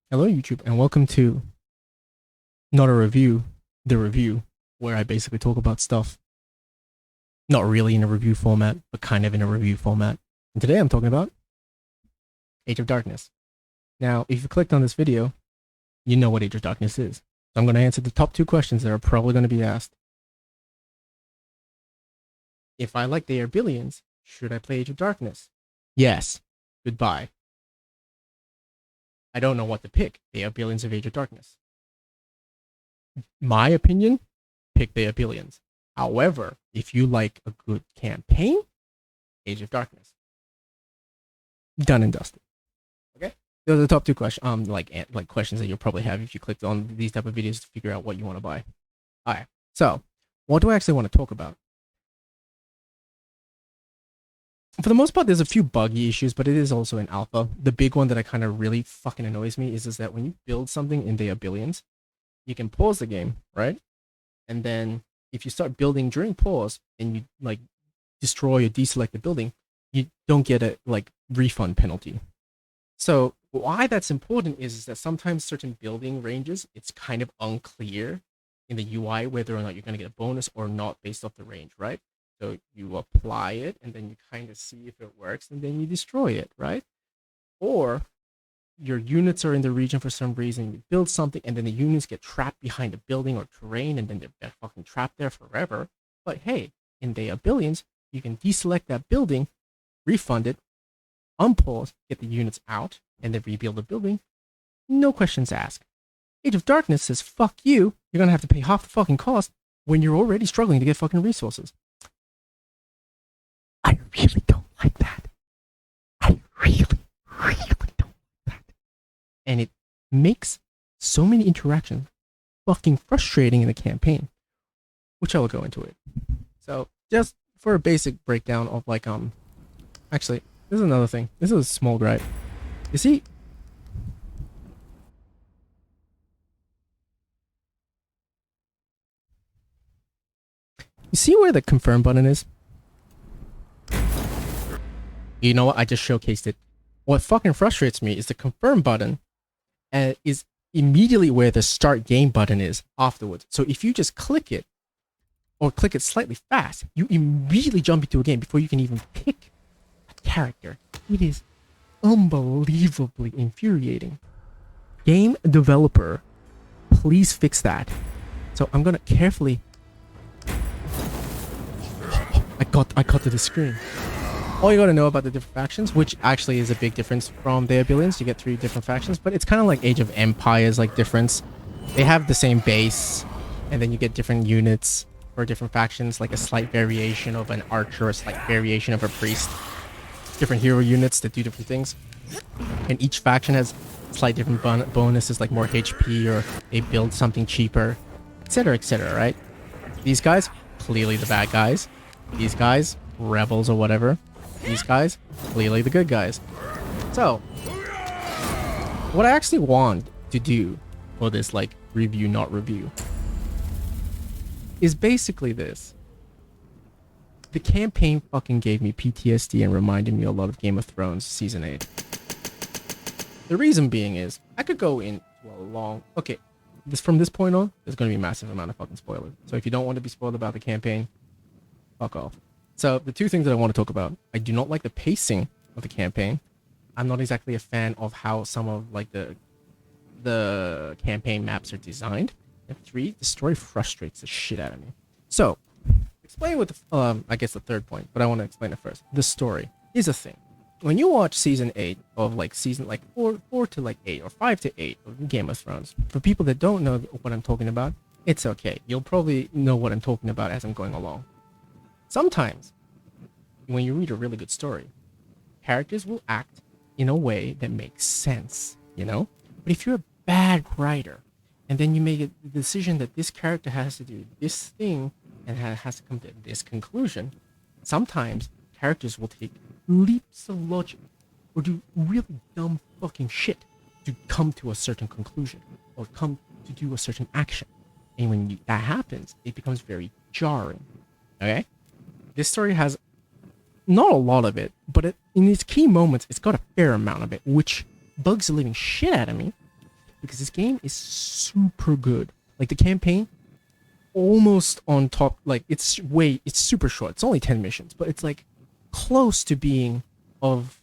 Hello, YouTube, and welcome to not a review, the review, where I basically talk about stuff not really in a review format, but kind of in a review format. And today I'm talking about Age of Darkness. Now, if you clicked on this video, you know what Age of Darkness is. So I'm going to answer the top two questions that are probably going to be asked. If I like the Billions, should I play Age of Darkness? Yes. Goodbye. I don't know what to pick. The Billions of Age of Darkness. My opinion, pick the Billions. However, if you like a good campaign, Age of Darkness. Done and dusted. Okay? Those are the top two questions. Like questions that you'll probably have if you clicked on these type of videos to figure out what you want to buy. Alright. So, what do I actually want to talk about? For the most part, there's a few buggy issues, but it is also in alpha. The big one that I kind of really fucking annoys me is that when you build something in the Billions, you can pause the game, right? And then if you start building during pause and you like destroy or deselect the building, you don't get a like refund penalty. So why that's important is that sometimes certain building ranges, it's kind of unclear in the UI whether or not you're going to get a bonus or not based off the range, right? So you apply it and then you kind of see if it works and then you destroy it, right? Or your units are in the region for some reason, you build something, and then the units get trapped behind a building or terrain, and then they're fucking trapped there forever. But hey, in the Billions, you can deselect that building, refund it, unpause, get the units out, and then rebuild the building. No questions asked. Age of Darkness says, fuck you, you're gonna have to pay half the fucking cost when you're already struggling to get fucking resources. I really don't like that. I really don't. And it makes so many interactions fucking frustrating in the campaign, which I will go into it. So just for a basic breakdown of like actually this is another thing. This is a small gripe. You see, where the confirm button is? You know what? I just showcased it. What fucking frustrates me is the confirm button is immediately where the start game button is afterwards. So if you just click it or click it slightly fast, you immediately jump into a game before you can even pick a character. It is unbelievably infuriating. Game developer, please fix that. So I'm gonna carefully. I got to the screen. All you gotta know about the different factions, which actually is a big difference from the Billions. You get 3 different factions, but it's kind of like Age of Empires like difference. They have the same base, and then you get different units for different factions, like a slight variation of an archer, a slight variation of a priest. Different hero units that do different things. And each faction has slight different bonuses, like more HP, or they build something cheaper, etc., right? These guys, clearly the bad guys. These guys, rebels or whatever. These guys, clearly the good guys. So, what I actually want to do for this, like, review, not review, is basically this. The campaign fucking gave me PTSD and reminded me a lot of Game of Thrones Season 8. The reason being is, I could go into a long... Okay, from this point on, there's going to be a massive amount of fucking spoilers. So if you don't want to be spoiled about the campaign, fuck off. So the two things that I want to talk about, I do not like the pacing of the campaign. I'm not exactly a fan of how some of like the campaign maps are designed. And 3, the story frustrates the shit out of me. So, explain what the I guess the third point, but I want to explain it first. The story is a thing. When you watch season 8 of like season like 4 to like 8 or 5 to 8 of Game of Thrones, for people that don't know what I'm talking about, it's okay. You'll probably know what I'm talking about as I'm going along. Sometimes, when you read a really good story, characters will act in a way that makes sense, you know? But if you're a bad writer, and then you make a decision that this character has to do this thing, and has to come to this conclusion, sometimes characters will take leaps of logic, or do really dumb fucking shit to come to a certain conclusion, or come to do a certain action. And when that happens, it becomes very jarring, okay? This story has not a lot of it, but in its key moments, it's got a fair amount of it, which bugs the living shit out of me. because this game is super good. Like the campaign, almost on top. Like it's super short. It's only 10 missions, but it's like close to being of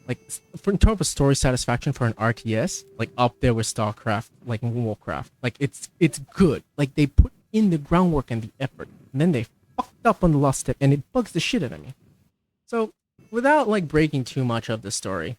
like for in terms of story satisfaction for an RTS, like up there with StarCraft, like Warcraft. Like it's good. Like they put in the groundwork and the effort, and then they fucked up on the last step, and it bugs the shit out of me. So without like breaking too much of the story,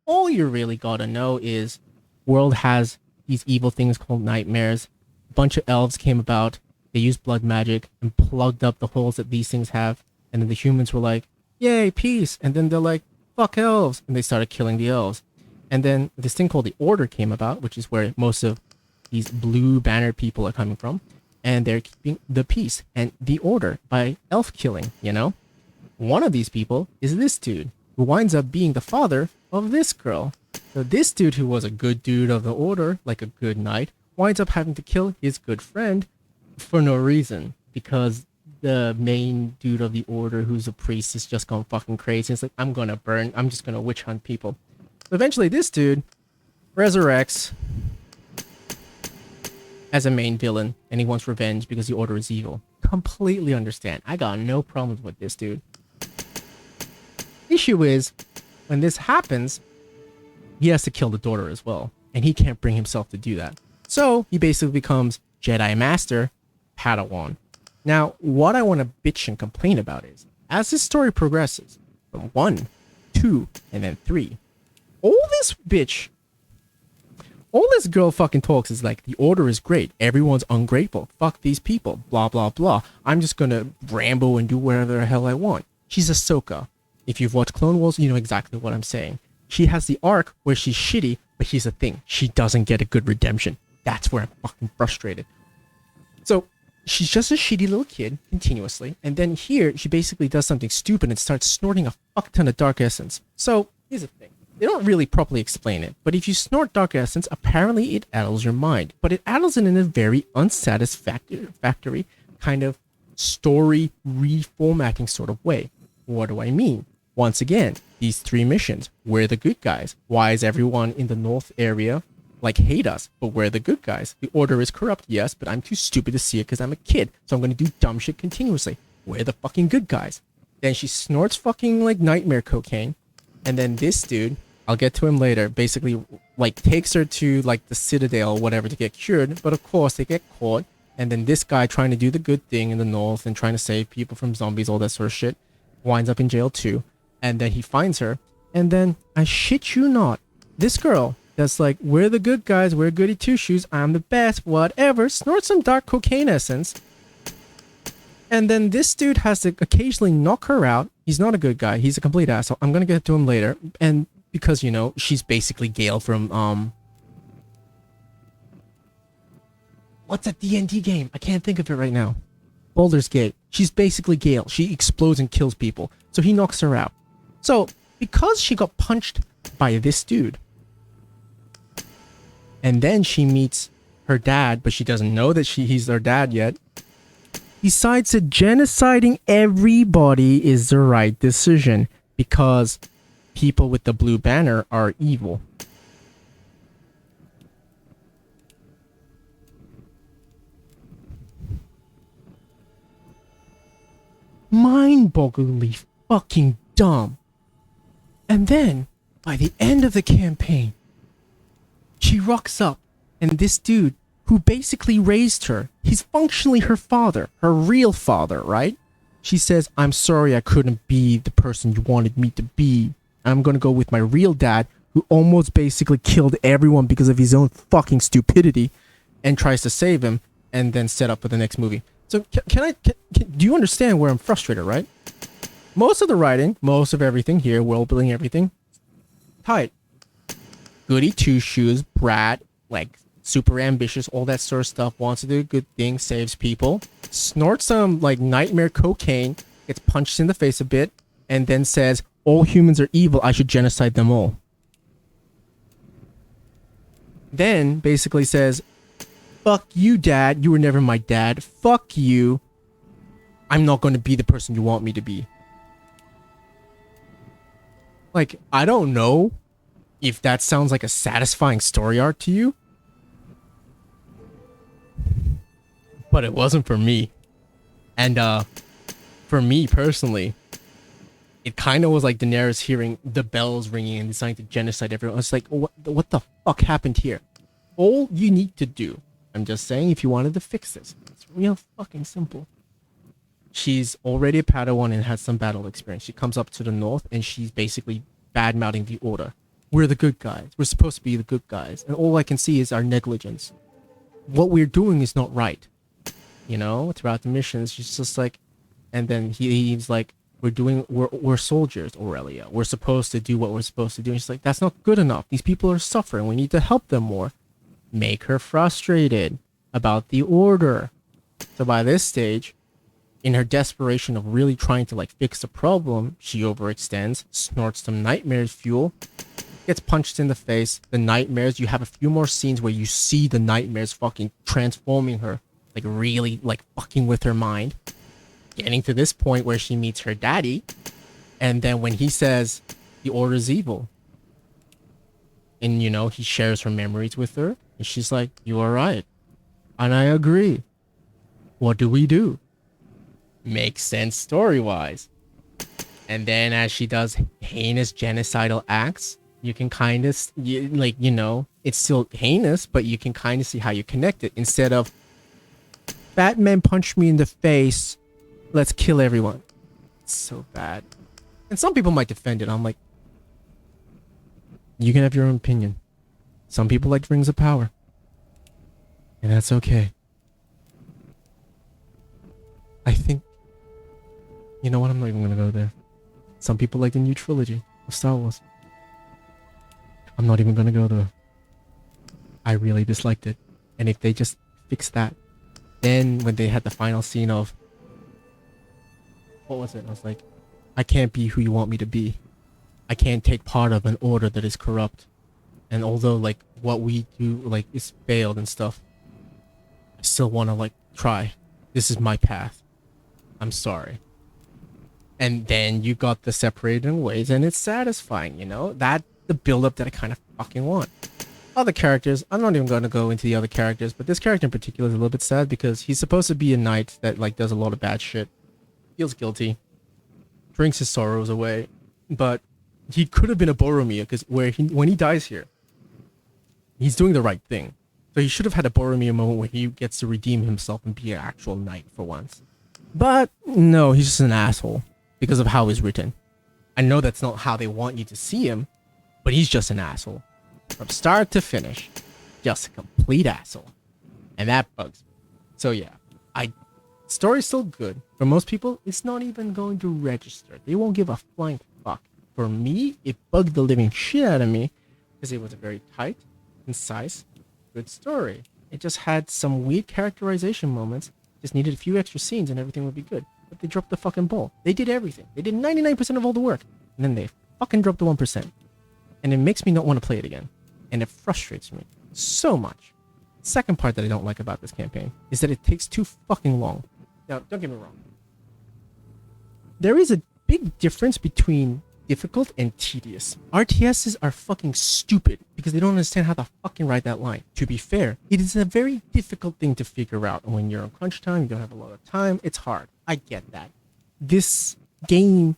all you really gotta know is world has these evil things called nightmares. A bunch of elves came about. They used blood magic and plugged up the holes that these things have. And then the humans were like, yay, peace. And then they're like, fuck elves. And they started killing the elves. And then this thing called the Order came about, which is where most of these blue banner people are coming from. And they're keeping the peace and the order by elf killing, you know? One of these people is this dude, who winds up being the father of this girl. So this dude, who was a good dude of the Order, like a good knight, winds up having to kill his good friend for no reason, because the main dude of the Order, who's a priest, is just gone fucking crazy. It's like, I'm just gonna witch hunt people. So eventually this dude resurrects as a main villain, and he wants revenge because the Order is evil. Completely understand. I got no problems with this dude. Issue is, when this happens, he has to kill the daughter as well, and he can't bring himself to do that. So he basically becomes Jedi Master Padawan. Now, what I want to bitch and complain about is, as this story progresses, from 1, 2, and then 3, all this girl fucking talks is like, the Order is great, everyone's ungrateful, fuck these people, blah blah blah, I'm just gonna ramble and do whatever the hell I want. She's Ahsoka. If you've watched Clone Wars, you know exactly what I'm saying. She has the arc where she's shitty, but here's the thing, she doesn't get a good redemption. That's where I'm fucking frustrated. So she's just a shitty little kid continuously, and then here she basically does something stupid and starts snorting a fuck ton of dark essence. So here's the thing, they don't really properly explain it, but if you snort dark essence, apparently it addles your mind, but it addles it in a very unsatisfactory kind of story reformatting sort of way. What do I mean? Once again, these 3 missions, we're the good guys. Why is everyone in the north area like hate us, but we're the good guys? The Order is corrupt, yes, but I'm too stupid to see it because I'm a kid, so I'm gonna do dumb shit continuously. We're the fucking good guys. Then she snorts fucking like nightmare cocaine, and then this dude, I'll get to him later, basically like takes her to like the Citadel or whatever to get cured, but of course they get caught, and then this guy trying to do the good thing in the north and trying to save people from zombies, all that sort of shit, winds up in jail too. And then he finds her, and then I shit you not, this girl that's like, we're the good guys, we're goody two shoes, I'm the best, whatever, snorts some dark cocaine essence, and then this dude has to occasionally knock her out. He's not a good guy, he's a complete asshole. I'm gonna get to him later. And because, you know, she's basically Gale from what's that D&D game? I can't think of it right now. Baldur's Gate. She's basically Gale. She explodes and kills people, so he knocks her out. So because she got punched by this dude, and then she meets her dad, but she doesn't know that he's their dad yet, decides that genociding everybody is the right decision because people with the blue banner are evil. Mind-bogglingly fucking dumb. And then, by the end of the campaign, she rocks up, and this dude, who basically raised her, he's functionally her father, her real father, right? She says, I'm sorry I couldn't be the person you wanted me to be. I'm gonna go with my real dad, who almost basically killed everyone because of his own fucking stupidity, and tries to save him, and then set up for the next movie. So do you understand where I'm frustrated, right? Most of the writing, most of everything here, world building, everything, tight. Goody two shoes, brat, like super ambitious, all that sort of stuff, wants to do a good thing, saves people, snorts some like nightmare cocaine, gets punched in the face a bit, and then says, all humans are evil, I should genocide them all. Then basically says, fuck you, dad, you were never my dad, fuck you, I'm not going to be the person you want me to be. Like, I don't know if that sounds like a satisfying story arc to you, but it wasn't for me. And for me personally, it kind of was like Daenerys hearing the bells ringing and deciding to genocide everyone. It's like, what the fuck happened here? All you need to do, I'm just saying, if you wanted to fix this, it's real fucking simple. She's already a Padawan and has some battle experience. She comes up to the north and she's basically bad-mouthing the Order. We're the good guys. We're supposed to be the good guys. And all I can see is our negligence. What we're doing is not right. You know, throughout the missions, she's just like, and then he's like, we're soldiers, Aurelia. We're supposed to do what we're supposed to do. And she's like, that's not good enough. These people are suffering. We need to help them more. Make her frustrated about the Order. So by this stage, in her desperation of really trying to like fix the problem, she overextends, snorts some nightmares fuel, gets punched in the face. The nightmares, you have a few more scenes where you see the nightmares fucking transforming her, like really like fucking with her mind. Getting to this point where she meets her daddy, and then when he says the Order's evil, and you know, he shares her memories with her, and she's like, you are right. And I agree. What do we do? Makes sense story-wise. And then as she does heinous genocidal acts, you can kind of, like, you know, it's still heinous, but you can kind of see how you connect it. Instead of, Batman punched me in the face, let's kill everyone. It's so bad. And some people might defend it. I'm like, you can have your own opinion. Some people like Rings of Power. And that's okay. I think, you know what, I'm not even gonna go there. Some people like the new trilogy of Star Wars. I'm not even gonna go there. I really disliked it. And if they just fix that, then when they had the final scene of, what was it? I was like, I can't be who you want me to be. I can't take part of an order that is corrupt. And although like what we do like is failed and stuff, I still want to like try. This is my path. I'm sorry. And then you got the separated in ways, and it's satisfying, you know? That the build-up that I kind of fucking want. Other characters, I'm not even going to go into the other characters, but this character in particular is a little bit sad because he's supposed to be a knight that like does a lot of bad shit. Feels guilty. Drinks his sorrows away. But he could have been a Boromir, because when he dies here, he's doing the right thing. So he should have had a Boromir moment where he gets to redeem himself and be an actual knight for once. But no, he's just an asshole because of how he's written. I know that's not how they want you to see him, but he's just an asshole. From start to finish, just a complete asshole. And that bugs me. So yeah, story's still good. For most people, it's not even going to register. They won't give a flying fuck. For me, it bugged the living shit out of me because it was a very tight, concise, good story. It just had some weird characterization moments. Just needed a few extra scenes and everything would be good. But they dropped the fucking ball. They did everything. They did 99% of all the work. And then they fucking dropped the 1%. And it makes me not want to play it again. And it frustrates me so much. Second part that I don't like about this campaign is that it takes too fucking long. Now, don't get me wrong. There is a big difference between difficult and tedious. RTSs are fucking stupid because they don't understand how to fucking write that line. To be fair, it is a very difficult thing to figure out. And when you're on crunch time, you don't have a lot of time, it's hard. I get that. This game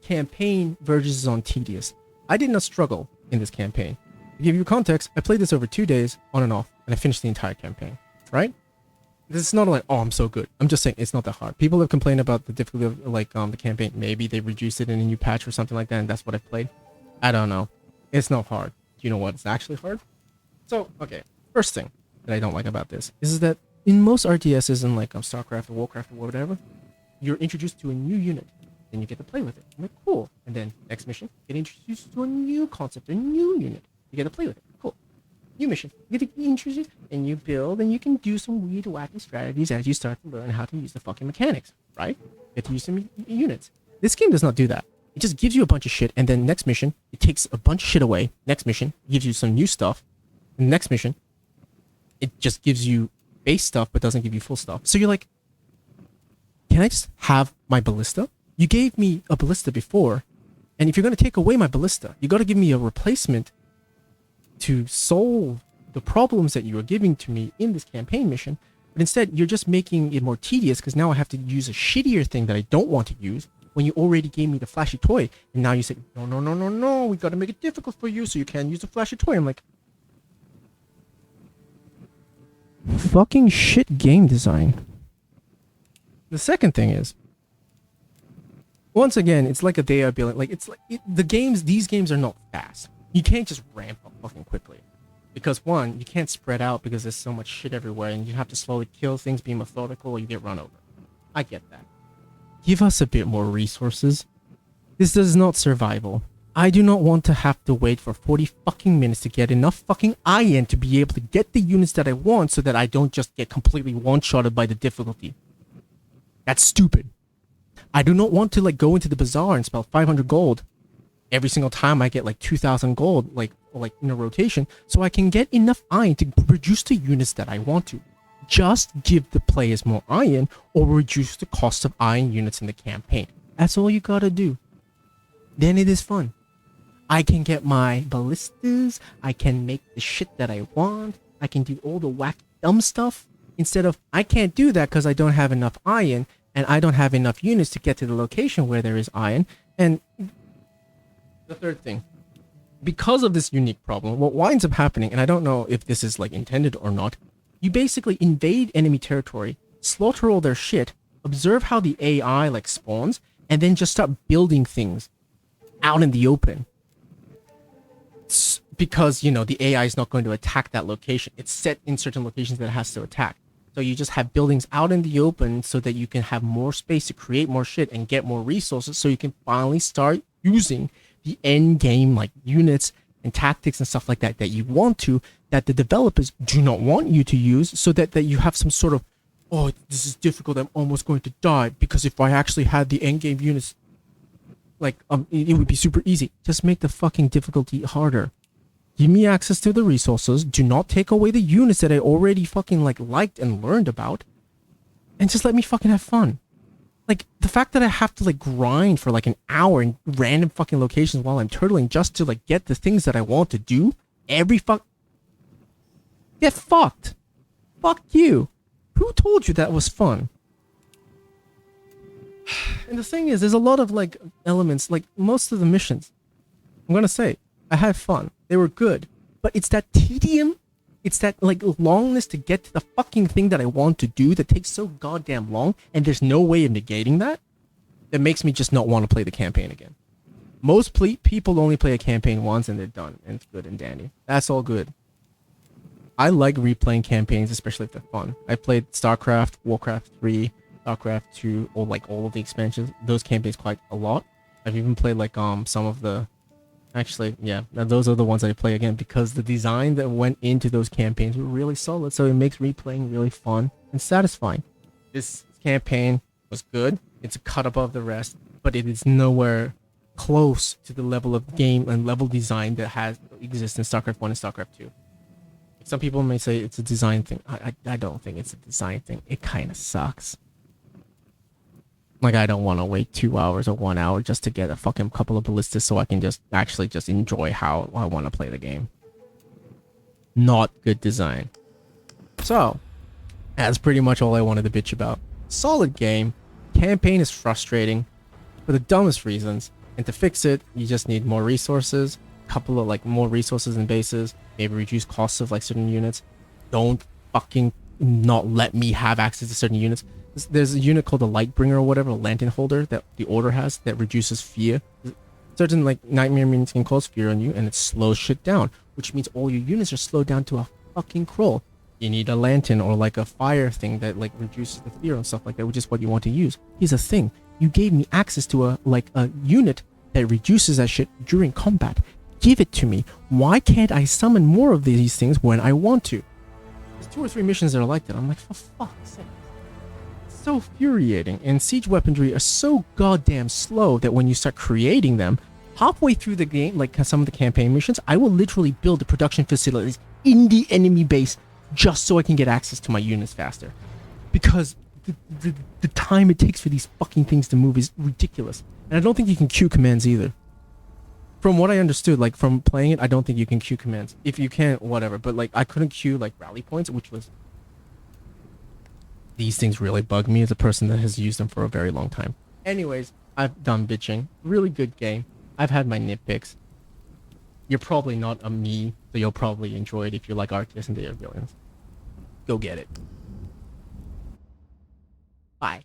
campaign verges on tedious. I did not struggle in this campaign. To give you context, I played this over 2 days, on and off, and I finished the entire campaign, right? This is not like, oh, I'm so good. I'm just saying it's not that hard. People have complained about the difficulty of like the campaign. Maybe they reduced it in a new patch or something like that, and that's what I've played. I don't know. It's not hard. Do you know what's actually hard? So, okay. First thing that I don't like about this is that in most RTSs and like StarCraft or Warcraft or whatever, you're introduced to a new unit. Then you get to play with it. I'm like, cool. And then next mission, get introduced to a new concept, a new unit. You get to play with it. Cool. New mission. You get to introduce it, and you build, and you can do some weird, wacky strategies as you start to learn how to use the fucking mechanics, right? You get to use some units. This game does not do that. It just gives you a bunch of shit, and then next mission, it takes a bunch of shit away. Next mission, gives you some new stuff. And next mission, it just gives you base stuff, but doesn't give you full stuff. So you're like, can I just have my ballista? You gave me a ballista before, and if you're going to take away my ballista, you got to give me a replacement to solve the problems that you are giving to me in this campaign mission But instead, you're just making it more tedious because now I have to use a shittier thing that I don't want to use when you already gave me the flashy toy. And now you say, no, no, no, no, no, we got to make it difficult for you so you can't use the flashy toy. I'm like, fucking shit game design. The second thing is, once again, it's like a day I'd be like it's like these games are not fast. You can't just ramp up fucking quickly. Because one, you can't spread out because there's so much shit everywhere and you have to slowly kill things, be methodical, or you get run over. I get that. Give us a bit more resources. This is not survival. I do not want to have to wait for 40 fucking minutes to get enough fucking iron to be able to get the units that I want so that I don't just get completely one-shotted by the difficulty. That's stupid. I do not want to like go into the bazaar and spend 500 gold every single time I get like 2,000 gold like in a rotation so I can get enough iron to produce the units that I want to. Just give the players more iron or reduce the cost of iron units in the campaign. That's all you gotta do. Then it is fun. I can get my ballistas, I can make the shit that I want, I can do all the whack dumb stuff instead of I can't do that because I don't have enough iron and I don't have enough units to get to the location where there is iron. And the third thing, because of this unique problem, what winds up happening, and I don't know if this is like intended or not, you basically invade enemy territory, slaughter all their shit, observe how the AI like spawns, and then just start building things out in the open. Because, you know, the AI is not going to attack that location. It's set in certain locations that it has to attack. So you just have buildings out in the open so that you can have more space to create more shit and get more resources so you can finally start using the end game like units and tactics and stuff like that that you want to, that the developers do not want you to use, so that you have some sort of, oh, this is difficult, I'm almost going to die, because if I actually had the end game units, like it would be super easy. Just make the fucking difficulty harder. Give me access to the resources, do not take away the units that I already fucking liked and learned about, and just let me fucking have fun. Like, the fact that I have to like grind for like an hour in random fucking locations while I'm turtling just to like get the things that I want to do get fucked. Fuck you. Who told you that was fun? And the thing is, there's a lot of like elements, like most of the missions, I'm gonna say, I had fun. They were good. But it's that tedium, it's that like longness to get to the fucking thing that I want to do that takes so goddamn long, and there's no way of negating that, that makes me just not want to play the campaign again. Most people only play a campaign once and they're done, and it's good and dandy. That's all good. I like replaying campaigns, especially if they're fun. I played StarCraft, Warcraft 3, StarCraft 2, or like all of the expansions. Those campaigns quite a lot. I've even played like some of the... Actually, yeah, those are the ones I play again because the design that went into those campaigns were really solid, so it makes replaying really fun and satisfying. This campaign was good. It's a cut above the rest, but it is nowhere close to the level of game and level design that exists in StarCraft 1 and StarCraft 2. Some people may say it's a design thing. I don't think it's a design thing. It kind of sucks. Like, I don't want to wait 2 hours or 1 hour just to get a fucking couple of ballistas so I can just actually just enjoy how I want to play the game. Not good design. So, that's pretty much all I wanted to bitch about. Solid game. Campaign is frustrating for the dumbest reasons. And to fix it, you just need more resources. Couple of like more resources and bases. Maybe reduce costs of like certain units. Don't fucking not let me have access to certain units. There's a unit called the Lightbringer or whatever, a lantern holder that the Order has that reduces fear. Certain like nightmare minions can cause fear on you and it slows shit down, which means all your units are slowed down to a fucking crawl. You need a lantern or like a fire thing that like reduces the fear and stuff like that, which is what you want to use. Here's the thing, you gave me access to a unit that reduces that shit during combat. Give it to me. Why can't I summon more of these things when I want to? There's 2 or 3 missions that are like that. I'm like, for fuck's sake. So infuriating, and siege weaponry are so goddamn slow that when you start creating them, halfway through the game, like some of the campaign missions, I will literally build the production facilities in the enemy base just so I can get access to my units faster. Because the time it takes for these fucking things to move is ridiculous. And I don't think you can queue commands either. From what I understood, like from playing it, I don't think you can queue commands. If you can, whatever. But like I couldn't queue like rally points, which was These things really bug me as a person that has used them for a very long time. Anyways, I've done bitching. Really good game. I've had my nitpicks. You're probably not a me, so you'll probably enjoy it if you like RTS and Data Billions. Go get it. Bye.